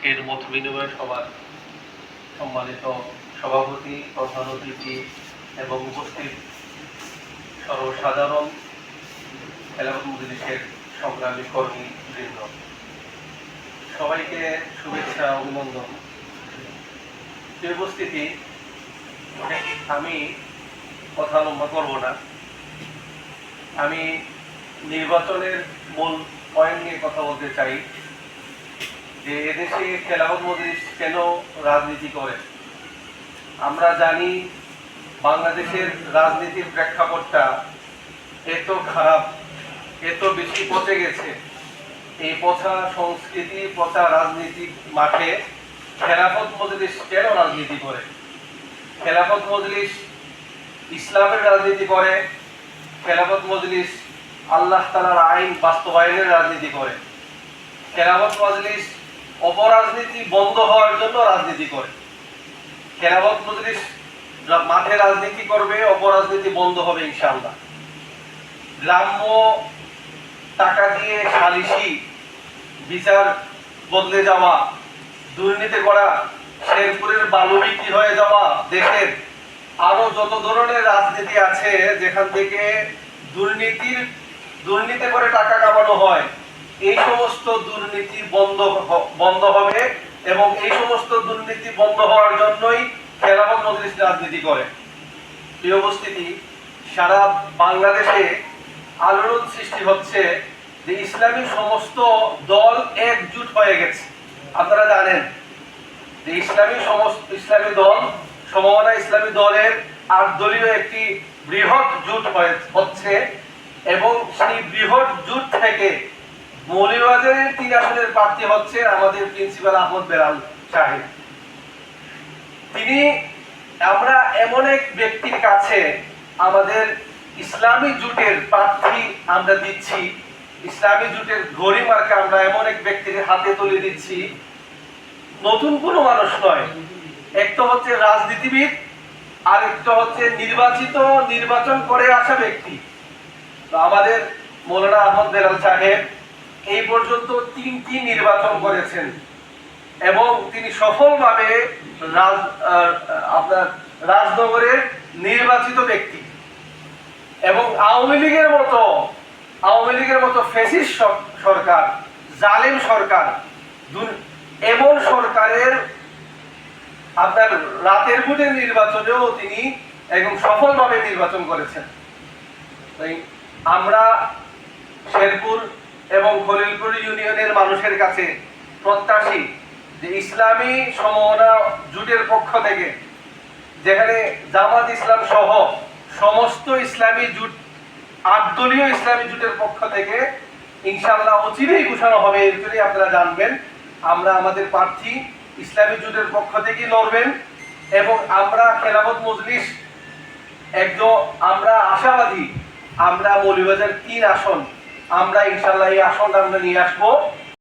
আজকের মত বিনিময় সভার সম্মানিত সভাপতি, প্রধান অতিথি এবং উপস্থিত সর্বসাধারণ খেলাফত মজলিসের সংগ্রামী কর্মী বৃন্দ, সবাইকে শুভেচ্ছা, অভিনন্দন। উপস্থিতি, আমি কথা লম্বা করব না। আমি নির্বাচনের মূল পয়েন্ট নিয়ে কথা বলতে চাই যে এদেশে খেলাফত মজলিস কেন রাজনীতি করে। আমরা জানি বাংলাদেশের রাজনীতির প্রেক্ষাপটটা এত খারাপ, এত বেশি পচে গেছে। এই পচা সংস্কৃতি, পচা রাজনীতির মাঠে খেলাফত মজলিস কেন রাজনীতি করে? খেলাফত মজলিস ইসলামের রাজনীতি করে, খেলাফত মজলিস আল্লাহ তাআলার আইন বাস্তবায়নের রাজনীতি করে, খেলাফত মজলিস অপরাজনীতি বন্ধ হওয়ার জন্য রাজনীতি করে। খেলাফত মজলিস মাঠে রাজনীতি করবে, অপরাজনীতি বন্ধ হবে ইনশাআল্লাহ। গ্রাম্য টাকা দিয়ে সালিশি বিচার বদলে যাওয়া, দুর্নীতি করা, শেরপুরের বালু বিক্রি হয়ে যাওয়া, দেশের আরো যত ধরনের রাজনীতি আছে যেখান থেকে দুর্নীতি করে টাকা কামানো হয়, এই সমস্ত দুর্নীতি বন্ধ হবে এবং এই সমস্ত দুর্নীতি বন্ধ হওয়ার জন্যই খেলাফত মজলিস রাজনীতি করে। প্রিয় উপস্থিতি, সারা বাংলাদেশে আলোড়ন সৃষ্টি হচ্ছে যে ইসলামী সমস্ত দল একজুট হয়ে গেছে। আপনারা জানেন যে ইসলামী দল, সমমনা ইসলামী দলের 8 দলীয় একটি বৃহৎ জোট হচ্ছে এবং সেই বৃহৎ জোট থেকে মৌলভীবাজারের 3 আসনের প্রার্থী হচ্ছে আমাদের প্রিন্সিপাল আহমদ বেলাল সাহেব। আমরা এমন এক ব্যক্তির কাছে আমাদের ইসলামী জোটের প্রার্থী আমরা দিচ্ছি, ইসলামী জোটের ঘড়ি মার্কা আমরা এমন এক ব্যক্তির হাতে তুলে দিচ্ছি, নতুন কোনো মানুষ নয়। একটা হচ্ছে রাজনীতিবিদ, আর একটা হচ্ছে নির্বাচন করে আসা ব্যক্তি। তো আমাদের মৌলানা আহমদ বেলাল সাহেব এই পর্যন্ত 3টি নির্বাচন করেছেন এবং তিনি সফলভাবে রাজনগরের নির্বাচিত ব্যক্তি। এবং আওয়ামী লীগের মতো ফ্যাসিস্ট সরকার, জালেম সরকার, এমন সরকারের আপনার রাতের ভোটের নির্বাচনেও তিনি একদম সফলভাবে নির্বাচন করেছেন। আমরা শেরপুর এবং খলিলপুর ইউনিয়নের মানুষের কাছে প্রত্যাশী যে ইসলামী সমমনা জোটের পক্ষ থেকে, যেখানে জামাত ইসলাম সহ সমস্ত ইসলামী জোট 8 দলীয় ইসলামী জোটের পক্ষ থেকে ইনশাআল্লাহ অচিরেই ঘোষণা হবে। এরপরে আপনারা জানবেন আমরা আমাদের প্রার্থী ইসলামী জোটের পক্ষ থেকে লড়বেন এবং আমরা খেলাফত মজলিস আমরা আশাবাদী আমরা মৌলভীবাজার 3 আসন আমরা ইনশাআল্লাহ এই আসনটা আমরা নিয়ে আসবো।